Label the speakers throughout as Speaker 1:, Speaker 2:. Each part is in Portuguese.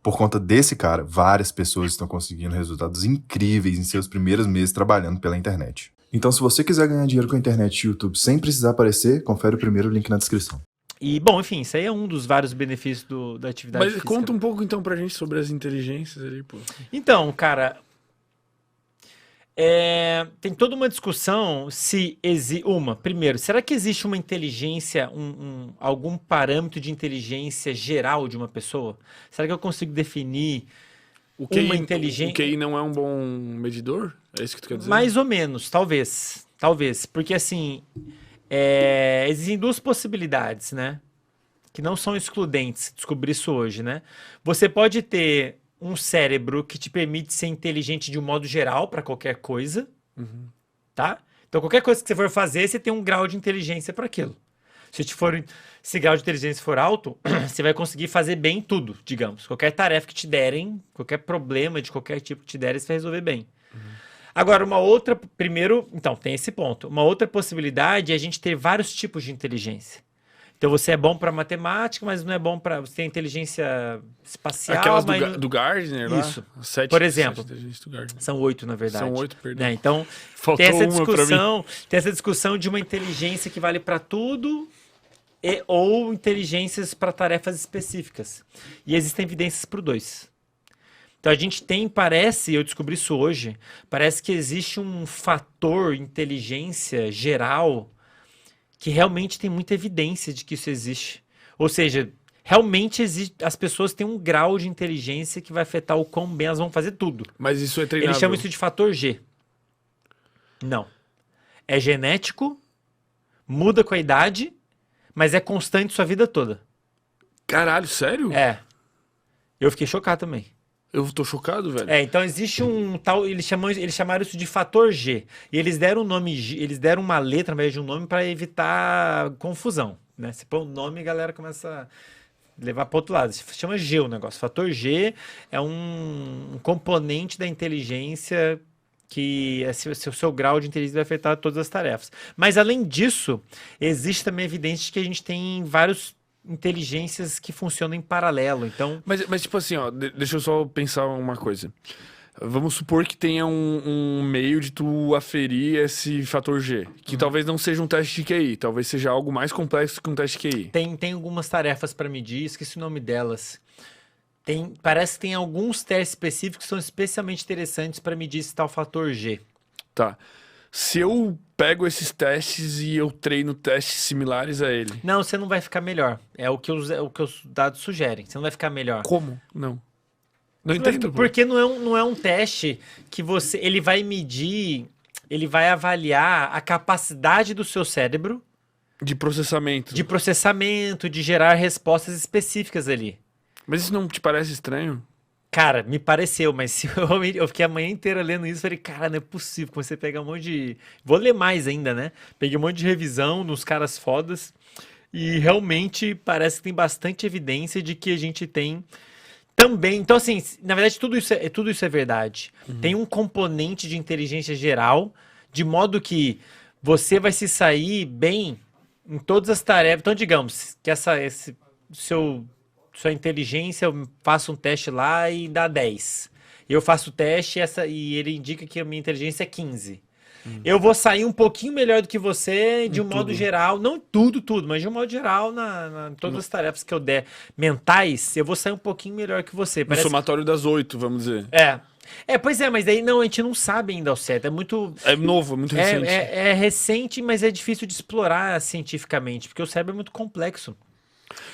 Speaker 1: Por conta desse cara, várias pessoas estão conseguindo resultados incríveis em seus primeiros meses trabalhando pela internet. Então, se você quiser ganhar dinheiro com a internet e YouTube sem precisar aparecer, confere o primeiro link na descrição.
Speaker 2: E, bom, enfim, isso aí é um dos vários benefícios da atividade
Speaker 3: Mas
Speaker 2: física.
Speaker 3: conta um pouco então pra gente sobre as inteligências ali, pô.
Speaker 2: Então, cara, tem toda uma discussão se primeiro, será que existe uma inteligência, algum parâmetro de inteligência geral de uma pessoa? Será que eu consigo definir
Speaker 3: O
Speaker 2: uma inteligência?
Speaker 3: O QI não é um bom medidor? É isso que tu quer dizer?
Speaker 2: Mais ou menos, talvez. Talvez. Porque assim, existem duas possibilidades, né? Que não são excludentes, descobri isso hoje, né? Você pode ter um cérebro que te permite ser inteligente de um modo geral para qualquer coisa, tá? Então, qualquer coisa que você for fazer, você tem um grau de inteligência para aquilo. Se esse grau de inteligência for alto, você vai conseguir fazer bem tudo, digamos. Qualquer tarefa que te derem, qualquer problema de qualquer tipo que te derem, você vai resolver bem. Agora, então, tem esse ponto. Uma outra possibilidade é a gente ter vários tipos de inteligência. Então, você é bom para matemática, mas não é bom para... Você tem inteligência espacial,
Speaker 3: Aquelas
Speaker 2: mas...
Speaker 3: do Gardner lá?
Speaker 2: Isso. Por exemplo.
Speaker 3: Do Gardner.
Speaker 2: São 8, na verdade.
Speaker 3: São 8, perdão.
Speaker 2: Né? Então,
Speaker 3: Faltou
Speaker 2: tem essa discussão de uma inteligência que vale para tudo ou inteligências para tarefas específicas. E existem evidências para os dois. Então, a gente eu descobri isso hoje, parece que existe um fator inteligência geral que realmente tem muita evidência de que isso existe. Ou seja, realmente as pessoas têm um grau de inteligência que vai afetar o quão bem elas vão fazer tudo.
Speaker 3: Mas isso é treinável?
Speaker 2: Eles chamam isso de fator G. Não. É genético, muda com a idade, mas é constante sua vida toda.
Speaker 3: Caralho, sério?
Speaker 2: É. Eu fiquei chocado também.
Speaker 3: Eu tô chocado, velho.
Speaker 2: Então existe um tal, eles chamaram isso de fator G. E eles deram eles deram uma letra ao invés de um nome para evitar confusão, né? Se põe um nome, a galera começa a levar para outro lado. Se chama G o negócio. Fator G é um componente da inteligência que o seu grau de inteligência vai afetar todas as tarefas. Mas além disso, existe também evidência de que a gente tem vários inteligências que funcionam em paralelo, então...
Speaker 3: Mas tipo assim, ó, deixa eu só pensar uma coisa. Vamos supor que tenha um meio de tu aferir esse fator G, que talvez não seja um teste de QI, talvez seja algo mais complexo que um teste de QI.
Speaker 2: Tem algumas tarefas para medir, esqueci o nome delas. Parece que tem alguns testes específicos que são especialmente interessantes para medir esse tal fator G.
Speaker 3: Tá. Se eu pego esses testes e eu treino testes similares a ele...
Speaker 2: Não, você não vai ficar melhor. É o que os dados sugerem. Você não vai ficar melhor.
Speaker 3: Como? Não. Não entendo.
Speaker 2: Porque não é um teste que ele vai medir, ele vai avaliar a capacidade do seu cérebro...
Speaker 3: De processamento.
Speaker 2: De gerar respostas específicas ali.
Speaker 3: Mas isso não te parece estranho?
Speaker 2: Cara, me pareceu, mas eu fiquei a manhã inteira lendo isso e falei, cara, não é possível. Comecei a pegar um monte de... Vou ler mais ainda, né? Peguei um monte de revisão nos caras fodas e realmente parece que tem bastante evidência de que a gente tem também... Então, assim, na verdade, tudo isso é verdade. Tem um componente de inteligência geral, de modo que você vai se sair bem em todas as tarefas. Então, digamos que sua inteligência, eu faço um teste lá e dá 10. Eu faço o teste e ele indica que a minha inteligência é 15. Eu vou sair um pouquinho melhor do que você de um modo geral. Não tudo, mas de um modo geral, todas as tarefas que eu der mentais, eu vou sair um pouquinho melhor que você.
Speaker 3: No somatório das 8, vamos dizer.
Speaker 2: Pois é, mas daí não, a gente não sabe ainda ao certo. É muito...
Speaker 3: É novo, é muito recente.
Speaker 2: É recente, mas é difícil de explorar cientificamente, porque o cérebro é muito complexo.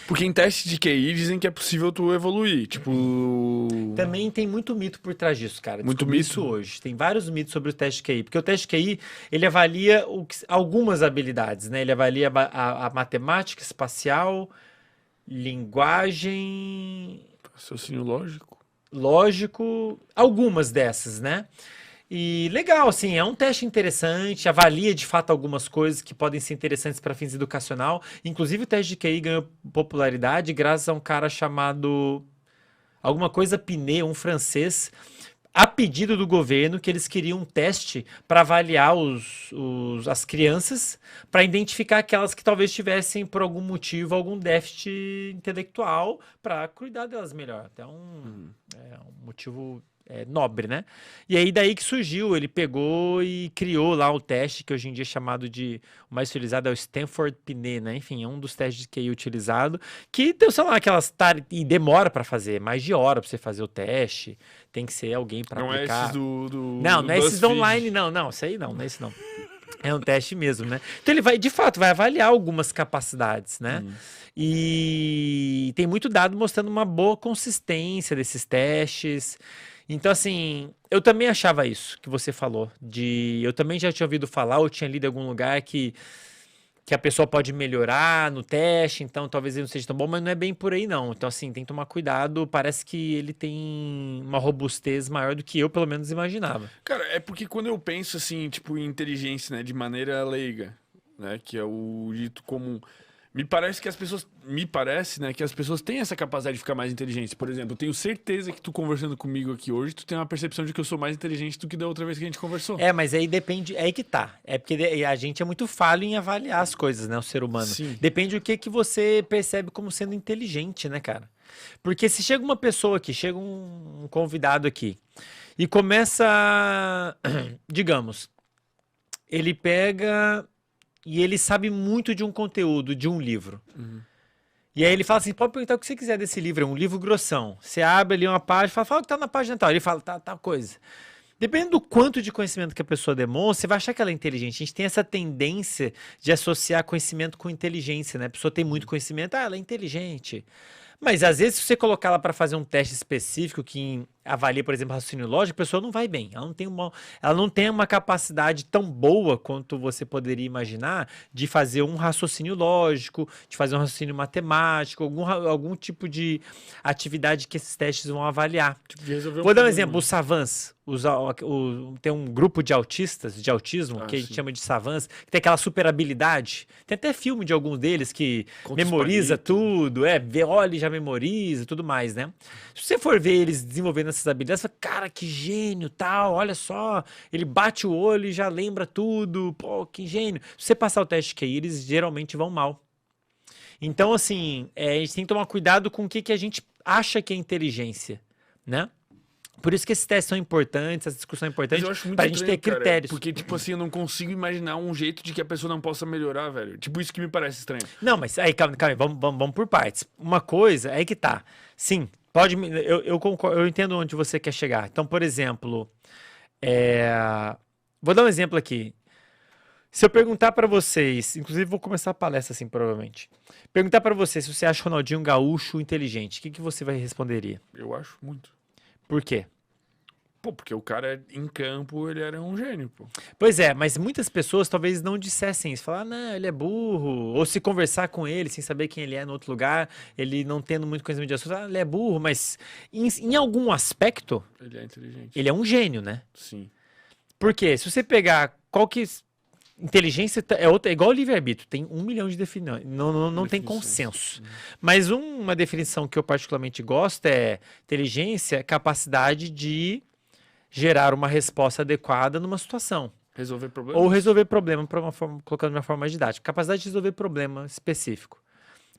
Speaker 3: Porque em teste de QI dizem que é possível tu evoluir, tipo...
Speaker 2: Também tem muito mito por trás disso, cara.
Speaker 3: Muito
Speaker 2: Descobri
Speaker 3: mito?
Speaker 2: isso hoje. Tem vários mitos sobre o teste de QI. Porque o teste de QI, ele avalia algumas habilidades, né? Ele avalia a matemática, espacial, linguagem...
Speaker 3: Raciocínio lógico.
Speaker 2: Lógico, algumas dessas, né? E legal, assim, é um teste interessante, avalia de fato algumas coisas que podem ser interessantes para fins educacional. Inclusive o teste de QI ganhou popularidade graças a um cara chamado alguma coisa Pinet, um francês. a pedido do governo, que eles queriam um teste para avaliar as crianças, para identificar aquelas que talvez tivessem, por algum motivo, algum déficit intelectual, para cuidar delas melhor. Até um motivo nobre, né? E aí daí que surgiu, ele pegou e criou lá o teste, que hoje em dia é chamado de, o mais utilizado é o Stanford Binet, né? Enfim, é um dos testes de QI utilizado, que tem, sei lá, aquelas e demora para fazer, mais de hora para você fazer o teste, tem que ser alguém para
Speaker 3: Não
Speaker 2: aplicar.
Speaker 3: é esses do
Speaker 2: Não é esses
Speaker 3: BuzzFeed.
Speaker 2: online, não, isso aí não é isso não. É um teste mesmo, né? Então ele vai, de fato, vai avaliar algumas capacidades, né? E tem muito dado mostrando uma boa consistência desses testes. Então, assim, eu também achava isso que você falou. Eu também já tinha ouvido falar, ou tinha lido em algum lugar que a pessoa pode melhorar no teste, então talvez ele não seja tão bom, mas não é bem por aí, não. Então, assim, tem que tomar cuidado. Parece que ele tem uma robustez maior do que eu, pelo menos, imaginava.
Speaker 3: Cara, é porque quando eu penso assim, tipo, em inteligência, né, de maneira leiga, né, que é o dito comum, me parece, né, que as pessoas têm essa capacidade de ficar mais inteligentes. Por exemplo, eu tenho certeza que tu conversando comigo aqui hoje, tu tem uma percepção de que eu sou mais inteligente do que da outra vez que a gente conversou.
Speaker 2: Mas aí depende, é aí que tá. É porque a gente é muito falho em avaliar as coisas, né, o ser humano.
Speaker 3: Sim.
Speaker 2: Depende do que você percebe como sendo inteligente, né, cara? Porque se chega uma pessoa aqui, chega um convidado aqui, e começa, digamos, ele pega e ele sabe muito de um conteúdo, de um livro. E aí ele fala assim, pode perguntar o que você quiser desse livro, é um livro grossão. Você abre ali uma página, fala o que tá na página tal. Ele fala, tá coisa. Dependendo do quanto de conhecimento que a pessoa demonstra, você vai achar que ela é inteligente. A gente tem essa tendência de associar conhecimento com inteligência, né? A pessoa tem muito conhecimento, ela é inteligente. Mas às vezes, se você colocar ela para fazer um teste específico que avalia, por exemplo, raciocínio lógico, a pessoa não vai bem. Ela não tem uma capacidade tão boa quanto você poderia imaginar de fazer um raciocínio lógico, de fazer um raciocínio matemático, algum tipo de atividade que esses testes vão avaliar.
Speaker 3: Tipo, de resolver
Speaker 2: Vou dar um
Speaker 3: problema.
Speaker 2: exemplo, os savants. Tem um grupo de autistas, de autismo, que a gente
Speaker 3: sim.
Speaker 2: chama de savants, que tem aquela super habilidade. Tem até filme de alguns deles que
Speaker 3: Conta
Speaker 2: memoriza
Speaker 3: os palitos.
Speaker 2: tudo, olha e já memoriza, tudo mais, né? Se você for ver eles desenvolvendo essas habilidades, você fala, cara, que gênio, tal, olha só, ele bate o olho e já lembra tudo, pô, que gênio. Se você passar o teste QI, eles geralmente vão mal. Então, assim, a gente tem que tomar cuidado com o que a gente acha que é inteligência, né? Por isso que esses testes são importantes, essa discussão é
Speaker 3: Mas
Speaker 2: importante,
Speaker 3: eu acho muito
Speaker 2: pra gente ter
Speaker 3: estranho, cara,
Speaker 2: critérios.
Speaker 3: porque, tipo assim, eu não consigo imaginar um jeito de que a pessoa não possa melhorar, velho. Tipo, isso que me parece estranho.
Speaker 2: Não, mas aí, calma aí, vamos por partes. Uma coisa, aí que tá. Sim, pode. Eu concordo, eu entendo onde você quer chegar. Então, por exemplo, vou dar um exemplo aqui. Se eu perguntar pra vocês, inclusive vou começar a palestra assim, provavelmente. Perguntar pra vocês se você acha o Ronaldinho Gaúcho inteligente, o que você vai responderia?
Speaker 3: Eu acho muito.
Speaker 2: Por quê?
Speaker 3: Pô, porque o cara em campo, ele era um gênio, pô.
Speaker 2: Pois é, mas muitas pessoas talvez não dissessem isso. Falar, não, ele é burro. Ou se conversar com ele sem saber quem ele é no outro lugar, ele não tendo muito conhecimento de assunto, ele é burro. Mas em algum aspecto,
Speaker 3: Ele é inteligente.
Speaker 2: ele é um gênio, né?
Speaker 3: Sim.
Speaker 2: Por quê? Se você pegar qual que... Inteligência é igual o livre-arbítrio, tem 1 milhão de definições, não tem
Speaker 3: Definições.
Speaker 2: consenso. Mas uma definição que eu particularmente gosto é inteligência, capacidade de gerar uma resposta adequada numa situação.
Speaker 3: Resolver problemas.
Speaker 2: Ou resolver problema, colocando de uma forma mais didática. Capacidade de resolver problema específico.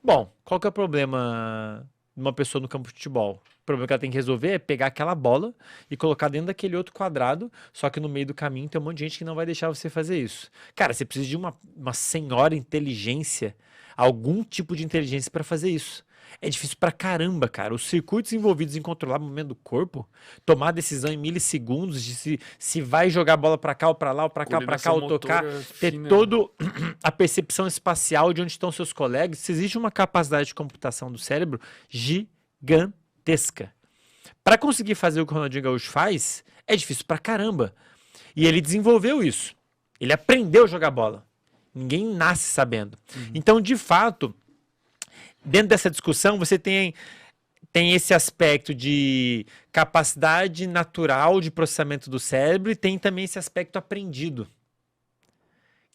Speaker 2: Bom, qual que é o problema de uma pessoa no campo de futebol? O problema que ela tem que resolver é pegar aquela bola e colocar dentro daquele outro quadrado, só que no meio do caminho tem um monte de gente que não vai deixar você fazer isso. Cara, você precisa de uma senhora inteligência, algum tipo de inteligência para fazer isso. É difícil pra caramba, cara. Os circuitos envolvidos em controlar o movimento do corpo, tomar decisão em milissegundos de se vai jogar a bola pra cá ou pra lá, ou pra cá ou pra cá, ou tocar, ter todo a percepção espacial de onde estão seus colegas. Se existe uma capacidade de computação do cérebro gigantesca. Pra conseguir fazer o que o Ronaldinho Gaúcho faz, é difícil pra caramba. E ele desenvolveu isso. Ele aprendeu a jogar bola. Ninguém nasce sabendo. Então, de fato, dentro dessa discussão, você tem esse aspecto de capacidade natural de processamento do cérebro e tem também esse aspecto aprendido.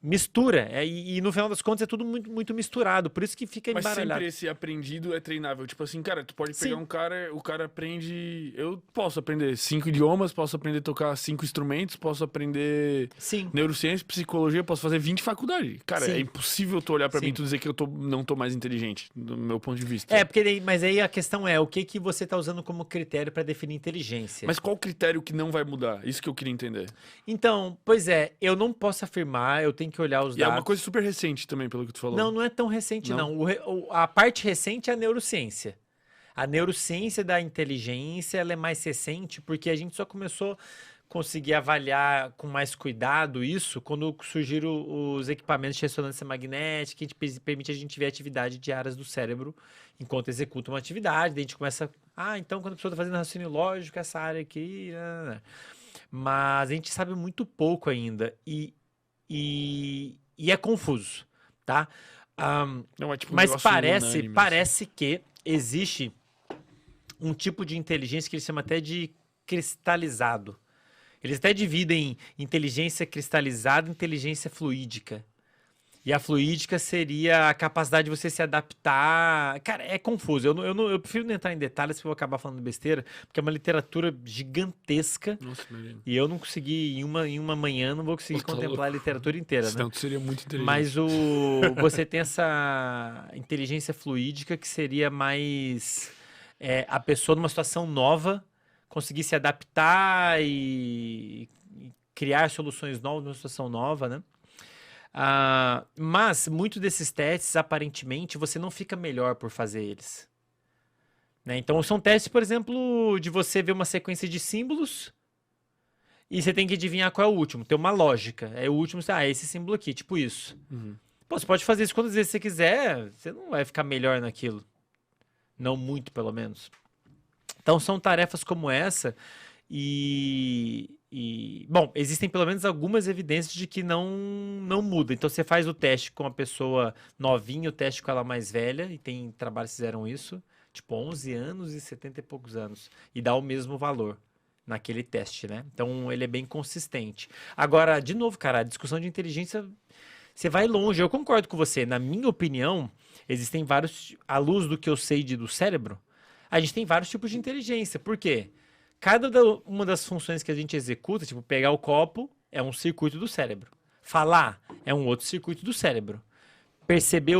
Speaker 2: mistura. E no final das contas é tudo muito, muito misturado. Por isso que fica
Speaker 3: Mas
Speaker 2: embaralhado.
Speaker 3: sempre esse aprendido é treinável. Tipo assim, cara, tu pode pegar
Speaker 2: Sim.
Speaker 3: um cara, o cara aprende. Eu posso aprender 5 idiomas, posso aprender a tocar 5 instrumentos, posso aprender
Speaker 2: Sim.
Speaker 3: neurociência, psicologia, posso fazer 20 faculdades. Cara,
Speaker 2: Sim.
Speaker 3: é impossível tu olhar pra
Speaker 2: Sim.
Speaker 3: mim e tu dizer que não tô mais inteligente, do meu ponto de vista.
Speaker 2: Mas aí a questão é, o que que você tá usando como critério para definir inteligência?
Speaker 3: Mas qual o critério que não vai mudar? Isso que eu queria entender.
Speaker 2: Então, pois é, eu não posso afirmar, eu tenho que olhar os
Speaker 3: E é
Speaker 2: dados.
Speaker 3: uma coisa super recente também, pelo que tu falou.
Speaker 2: Não, não é tão recente,
Speaker 3: Não?
Speaker 2: não. A parte recente é a neurociência. A neurociência da inteligência, ela é mais recente porque a gente só começou a conseguir avaliar com mais cuidado isso quando surgiram os equipamentos de ressonância magnética que permite a gente ver a atividade de áreas do cérebro enquanto executa uma atividade. Daí a gente começa... então quando a pessoa está fazendo raciocínio lógico, essa área aqui... Mas a gente sabe muito pouco ainda. E é confuso, tá?
Speaker 3: Não, é tipo um
Speaker 2: Mas
Speaker 3: negócio unânime, assim.
Speaker 2: parece que existe um tipo de inteligência que eles chamam até de cristalizado. Eles até dividem inteligência cristalizada e inteligência fluídica. E a fluídica seria a capacidade de você se adaptar. Cara, é confuso. Eu prefiro não entrar em detalhes porque eu vou acabar falando besteira, porque é uma literatura gigantesca.
Speaker 3: Nossa, imagina.
Speaker 2: E eu não consegui, em uma manhã, não vou conseguir
Speaker 3: Pô, tá
Speaker 2: contemplar
Speaker 3: louco.
Speaker 2: a literatura inteira, né?
Speaker 3: Senão tu seria muito inteligente.
Speaker 2: Mas você tem essa inteligência fluídica que seria mais a pessoa numa situação nova conseguir se adaptar e criar soluções novas numa situação nova, né? Mas muitos desses testes, aparentemente, você não fica melhor por fazer eles. Né? Então são testes, por exemplo, de você ver uma sequência de símbolos e você tem que adivinhar qual é o último. Tem uma lógica. É o último, esse símbolo aqui, tipo isso.
Speaker 3: Uhum.
Speaker 2: Pô, você pode fazer isso quantas vezes você quiser, você não vai ficar melhor naquilo. Não muito, pelo menos. Então são tarefas como essa bom, existem pelo menos algumas evidências de que não muda. Então você faz o teste com a pessoa novinha, o teste com ela mais velha, e tem trabalhos que fizeram isso, tipo 11 anos e 70 e poucos anos, e dá o mesmo valor naquele teste, né? Então ele é bem consistente. Agora, de novo, cara, a discussão de inteligência, você vai longe. Eu concordo com você. Na minha opinião, existem vários, à luz do que eu sei do cérebro, a gente tem vários tipos de inteligência. Por quê? Uma das funções que a gente executa, tipo pegar o copo, é um circuito do cérebro. Falar é um outro circuito do cérebro. Perceber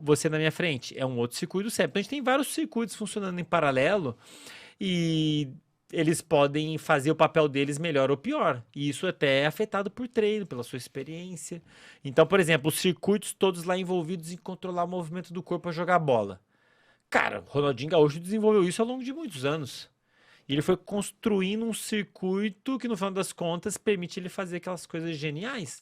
Speaker 2: você na minha frente é um outro circuito do cérebro. Então a gente tem vários circuitos funcionando em paralelo e eles podem fazer o papel deles melhor ou pior. E isso até é afetado por treino, pela sua experiência. Então, por exemplo, os circuitos todos lá envolvidos em controlar o movimento do corpo a jogar bola. Cara, o Ronaldinho Gaúcho desenvolveu isso ao longo de muitos anos. E ele foi construindo um circuito que, no final das contas, permite ele fazer aquelas coisas geniais.